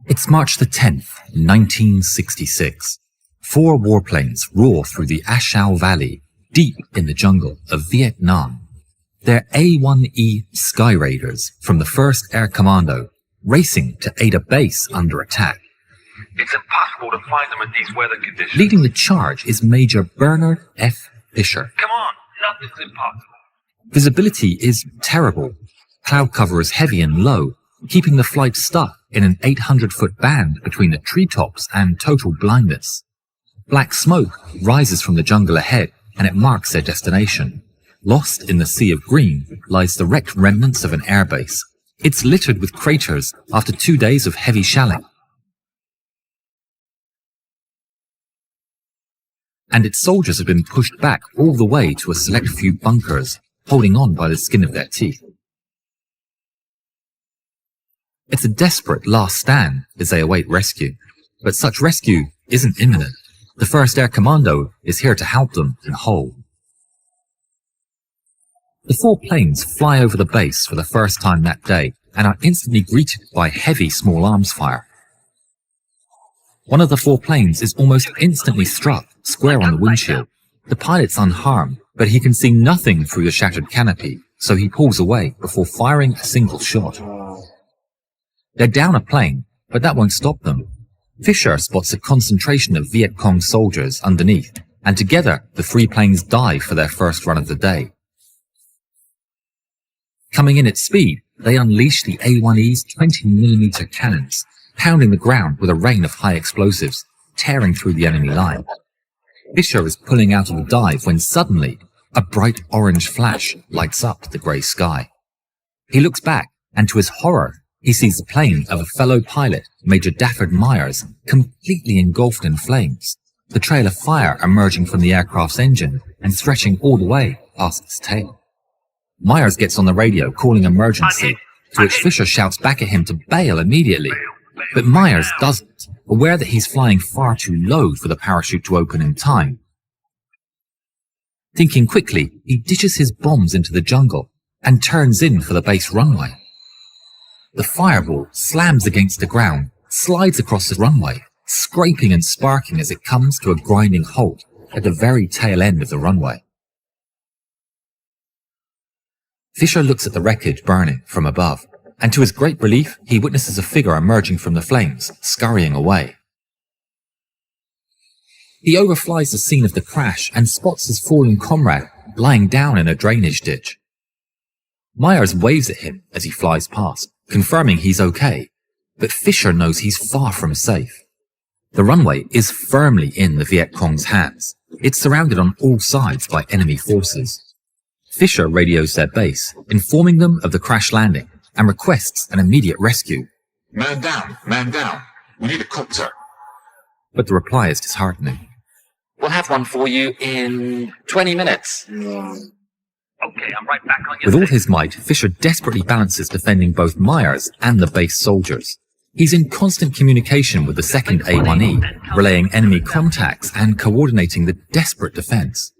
It's March the 10th, 1966. 4 warplanes roar through the Ashau Valley, deep in the jungle of Vietnam. They're A-1E Skyraiders from the 1st Air Commando, racing to aid a base under attack. It's impossible to find them in these weather conditions. Leading the charge is Major Bernard F. Fisher. Come on, nothing's impossible. Visibility is terrible. Cloud cover is heavy and low, keeping the flight stuck in an 800-foot band between the treetops and total blindness. Black smoke rises from the jungle ahead, and it marks their destination. Lost in the sea of green lies the wrecked remnants of an airbase. It's littered with craters after 2 days of heavy shelling. And its soldiers have been pushed back all the way to a select few bunkers, holding on by the skin of their teeth. It's a desperate last stand as they await rescue, but such rescue isn't imminent. The 1st Air Commando is here to help them in whole. The 4 planes fly over the base for the first time that day and are instantly greeted by heavy small arms fire. One of the 4 planes is almost instantly struck square on the windshield. The pilot's unharmed, but he can see nothing through the shattered canopy, so he pulls away before firing a single shot. They're down a plane, but that won't stop them. Fisher spots a concentration of Viet Cong soldiers underneath, and together the 3 planes dive for their first run of the day. Coming in at speed, they unleash the A-1E's 20mm cannons, pounding the ground with a rain of high explosives, tearing through the enemy line. Fisher is pulling out of the dive when suddenly a bright orange flash lights up the grey sky. He looks back, and to his horror, he sees the plane of a fellow pilot, Major Dafford Myers, completely engulfed in flames, the trail of fire emerging from the aircraft's engine and stretching all the way past its tail. Myers gets on the radio calling emergency, to which Fisher shouts back at him to bail immediately. But Myers doesn't, aware that he's flying far too low for the parachute to open in time. Thinking quickly, he ditches his bombs into the jungle and turns in for the base runway. The fireball slams against the ground, slides across the runway, scraping and sparking as it comes to a grinding halt at the very tail end of the runway. Fisher looks at the wreckage burning from above, and to his great relief, he witnesses a figure emerging from the flames, scurrying away. He overflies the scene of the crash and spots his fallen comrade lying down in a drainage ditch. Myers waves at him as he flies past, confirming he's okay, but Fisher knows he's far from safe. The runway is firmly in the Viet Cong's hands. It's surrounded on all sides by enemy forces. Fisher radios their base, informing them of the crash landing, and requests an immediate rescue. Man down, man down. We need a copter. But the reply is disheartening. We'll have one for you in 20 minutes. Okay, I'm right back on your With all his might, Fisher desperately balances defending both Myers and the base soldiers. He's in constant communication with the 2nd A-1E, relaying enemy contacts and coordinating the desperate defense.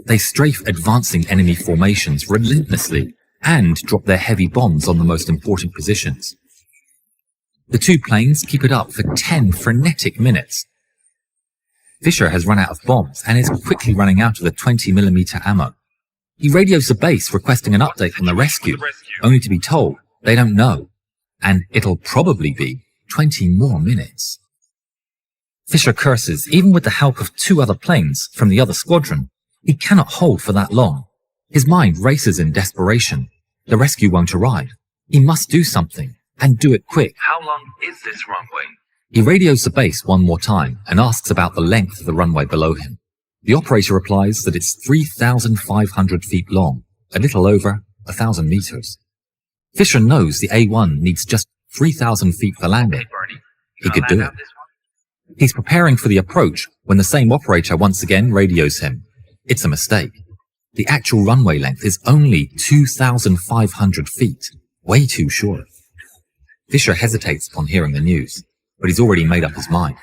They strafe advancing enemy formations relentlessly and drop their heavy bombs on the most important positions. The 2 planes keep it up for 10 frenetic minutes. Fisher has run out of bombs and is quickly running out of the 20mm ammo. He radios the base requesting an update on the rescue, only to be told they don't know, and it'll probably be 20 more minutes. Fisher curses, even with the help of 2 other planes from the other squadron. He cannot hold for that long. His mind races in desperation. The rescue won't arrive. He must do something, and do it quick. How long is this runway? He radios the base one more time and asks about the length of the runway below him. The operator replies that it's 3,500 feet long, a little over 1,000 meters. Fisher knows the A-1 needs just 3,000 feet for landing. He could do it. He's preparing for the approach when the same operator once again radios him. It's a mistake. The actual runway length is only 2,500 feet, way too short. Fisher hesitates upon hearing the news, but he's already made up his mind.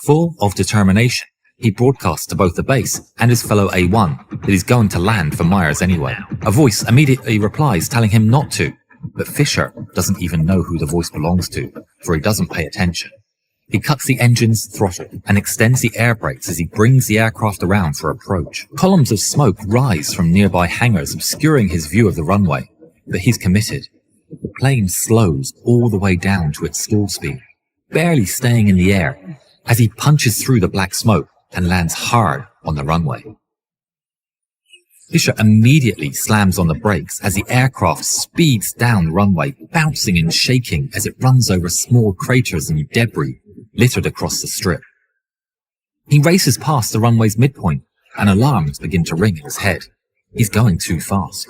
Full of determination, he broadcasts to both the base and his fellow A-1 that he's going to land for Myers anyway. A voice immediately replies telling him not to, but Fisher doesn't even know who the voice belongs to. for he doesn't pay attention. He cuts the engine's throttle and extends the air brakes as he brings the aircraft around for approach. Columns of smoke rise from nearby hangars, obscuring his view of the runway, but he's committed. The plane slows all the way down to its stall speed, barely staying in the air, as he punches through the black smoke and lands hard on the runway. Fisher immediately slams on the brakes as the aircraft speeds down the runway, bouncing and shaking as it runs over small craters and debris littered across the strip. He races past the runway's midpoint, and alarms begin to ring in his head. He's going too fast.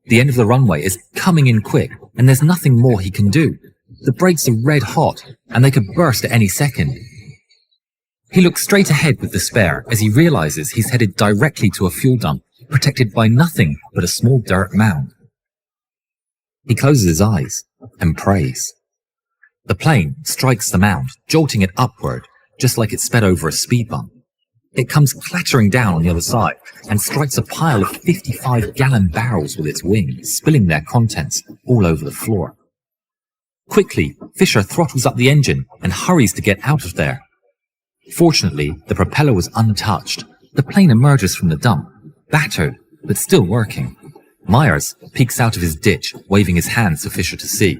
The end of the runway is coming in quick, and there's nothing more he can do. The brakes are red hot, and they could burst at any second. He looks straight ahead with despair as he realizes he's headed directly to a fuel dump, protected by nothing but a small dirt mound. He closes his eyes and prays. The plane strikes the mound, jolting it upward, just like it sped over a speed bump. It comes clattering down on the other side and strikes a pile of 55-gallon barrels with its wings, spilling their contents all over the floor. Quickly, Fisher throttles up the engine and hurries to get out of there. Fortunately, the propeller was untouched. The plane emerges from the dump, battered, but still working. Myers peeks out of his ditch, waving his hands for Fisher to see.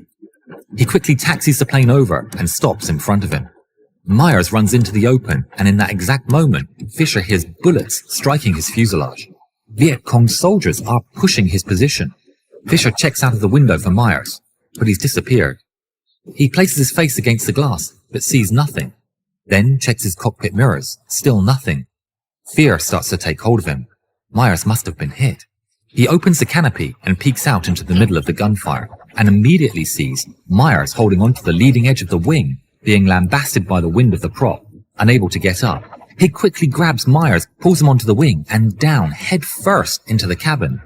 He quickly taxis the plane over and stops in front of him. Myers runs into the open, and in that exact moment, Fisher hears bullets striking his fuselage. Viet Cong soldiers are pushing his position. Fisher checks out of the window for Myers, but he's disappeared. He places his face against the glass, but sees nothing. Then checks his cockpit mirrors, still nothing. Fear starts to take hold of him. Myers must have been hit. He opens the canopy and peeks out into the middle of the gunfire, and immediately sees Myers holding onto the leading edge of the wing, being lambasted by the wind of the prop, unable to get up. He quickly grabs Myers, pulls him onto the wing, and down head first into the cabin.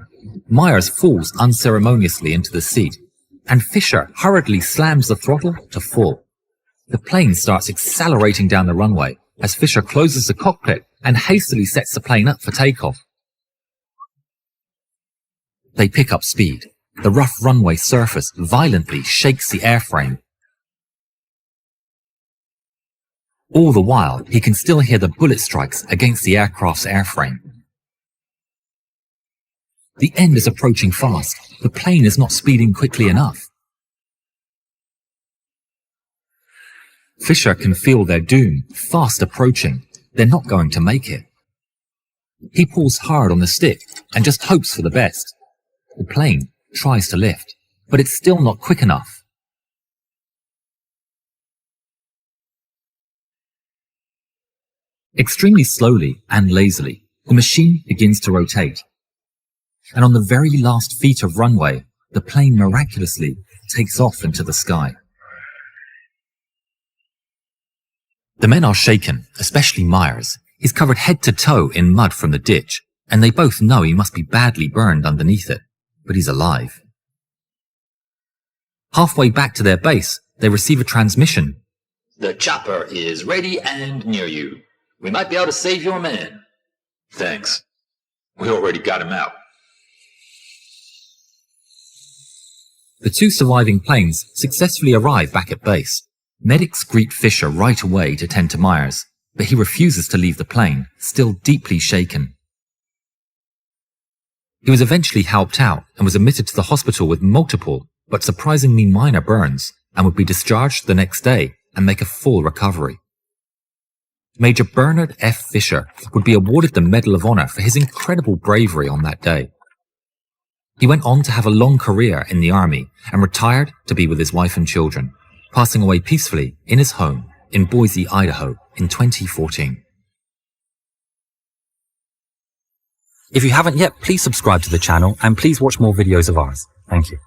Myers falls unceremoniously into the seat, and Fisher hurriedly slams the throttle to full. The plane starts accelerating down the runway as Fisher closes the cockpit and hastily sets the plane up for takeoff. They pick up speed. The rough runway surface violently shakes the airframe. All the while, he can still hear the bullet strikes against the aircraft's airframe. The end is approaching fast. The plane is not speeding quickly enough. Fisher can feel their doom fast approaching. They're not going to make it. He pulls hard on the stick and just hopes for the best. The plane tries to lift, but it's still not quick enough. Extremely slowly and lazily, the machine begins to rotate. And on the very last feet of runway, the plane miraculously takes off into the sky. The men are shaken, especially Myers. He's covered head to toe in mud from the ditch, and they both know he must be badly burned underneath it, but he's alive. Halfway back to their base, they receive a transmission. The chopper is ready and near you. We might be able to save your man. Thanks. We already got him out. The two surviving planes successfully arrive back at base. Medics greet Fisher right away to tend to Myers, but he refuses to leave the plane, still deeply shaken. He was eventually helped out and was admitted to the hospital with multiple, but surprisingly minor burns, and would be discharged the next day and make a full recovery. Major Bernard F. Fisher would be awarded the Medal of Honor for his incredible bravery on that day. He went on to have a long career in the Army and retired to be with his wife and children, passing away peacefully in his home in Boise, Idaho in 2014. If you haven't yet, please subscribe to the channel and please watch more videos of ours. Thank you.